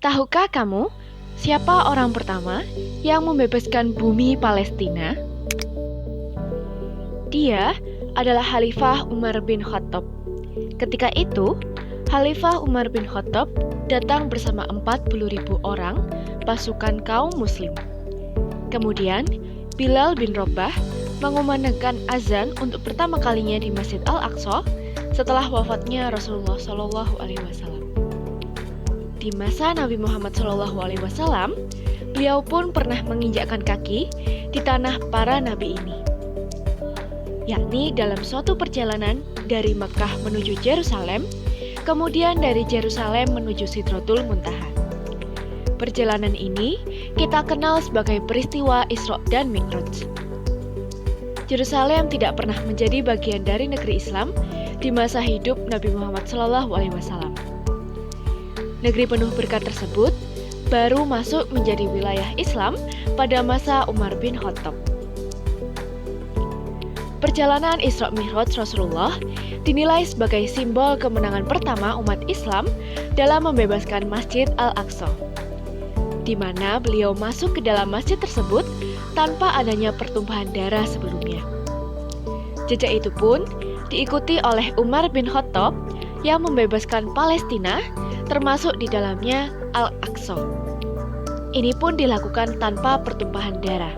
Tahukah kamu siapa orang pertama yang membebaskan bumi Palestina? Dia adalah Khalifah Umar bin Khattab. Ketika itu, Khalifah Umar bin Khattab datang bersama 40.000 orang pasukan kaum muslim. Kemudian, Bilal bin Rabah mengumandangkan azan untuk pertama kalinya di Masjid Al-Aqsa setelah wafatnya Rasulullah SAW. Di masa Nabi Muhammad SAW, beliau pun pernah menginjakkan kaki di tanah para nabi ini, yakni dalam suatu perjalanan dari Mekah menuju Yerusalem, kemudian dari Yerusalem menuju Sidratul Muntaha. Perjalanan ini kita kenal sebagai peristiwa Isra dan Mi'raj. Yerusalem tidak pernah menjadi bagian dari negeri Islam di masa hidup Nabi Muhammad SAW. Negeri penuh berkat tersebut baru masuk menjadi wilayah Islam pada masa Umar bin Khattab. Perjalanan Isra Mi'raj Rasulullah dinilai sebagai simbol kemenangan pertama umat Islam dalam membebaskan Masjid Al-Aqsa, di mana beliau masuk ke dalam masjid tersebut tanpa adanya pertumpahan darah sebelumnya. Jejak itu pun diikuti oleh Umar bin Khattab yang membebaskan Palestina, termasuk di dalamnya Al-Aqsa. Ini pun dilakukan tanpa pertumpahan darah.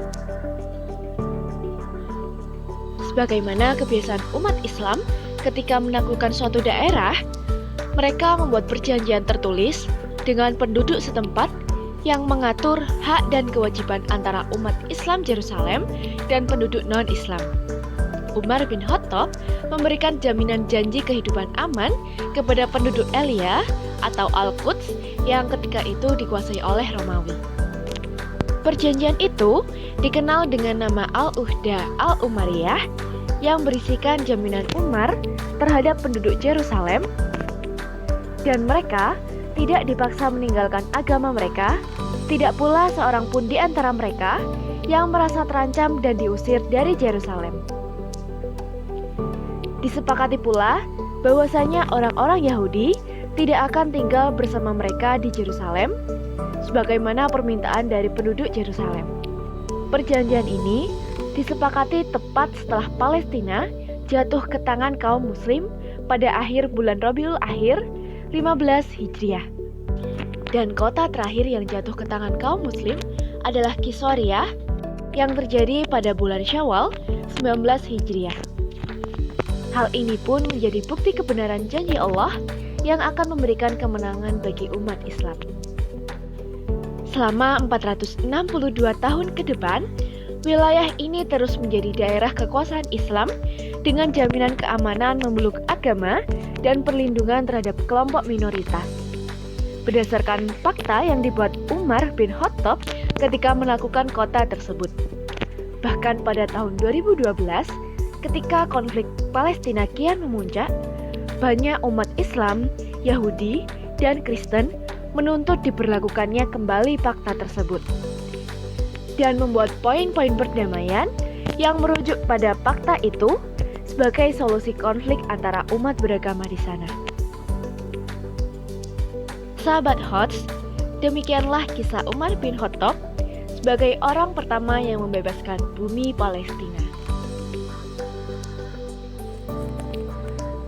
Sebagaimana kebiasaan umat Islam ketika menaklukkan suatu daerah, mereka membuat perjanjian tertulis dengan penduduk setempat yang mengatur hak dan kewajiban antara umat Islam Yerusalem dan penduduk non-Islam. Umar bin Khattab memberikan jaminan janji kehidupan aman kepada penduduk Elia atau Al-Quds yang ketika itu dikuasai oleh Romawi. Perjanjian itu dikenal dengan nama Al-Uhda Al-Umariyah yang berisikan jaminan Umar terhadap penduduk Yerusalem, dan mereka tidak dipaksa meninggalkan agama mereka, tidak pula seorang pun di antara mereka yang merasa terancam dan diusir dari Yerusalem. Disepakati pula bahwasanya orang-orang Yahudi tidak akan tinggal bersama mereka di Yerusalem, sebagaimana permintaan dari penduduk Yerusalem. Perjanjian ini disepakati tepat setelah Palestina jatuh ke tangan kaum muslim pada akhir bulan Rabiul Akhir 15 Hijriah. Dan kota terakhir yang jatuh ke tangan kaum muslim adalah Qisoriyah yang terjadi pada bulan Syawal 19 Hijriah. Hal ini pun menjadi bukti kebenaran janji Allah yang akan memberikan kemenangan bagi umat Islam. Selama 462 tahun ke depan, wilayah ini terus menjadi daerah kekuasaan Islam dengan jaminan keamanan memeluk agama dan perlindungan terhadap kelompok minoritas. Berdasarkan fakta yang dibuat Umar bin Khattab ketika melakukan kota tersebut. Bahkan pada tahun 2012, ketika konflik Palestina kian memuncak, banyak umat Islam, Yahudi, dan Kristen menuntut diberlakukannya kembali fakta tersebut dan membuat poin-poin perdamaian yang merujuk pada fakta itu sebagai solusi konflik antara umat beragama di sana. Sahabat Hots, demikianlah kisah Umar bin Khattab sebagai orang pertama yang membebaskan bumi Palestina.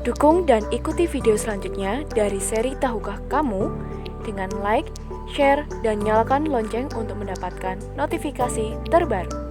Dukung dan ikuti video selanjutnya dari seri Tahukah Kamu dengan like, share, dan nyalakan lonceng untuk mendapatkan notifikasi terbaru.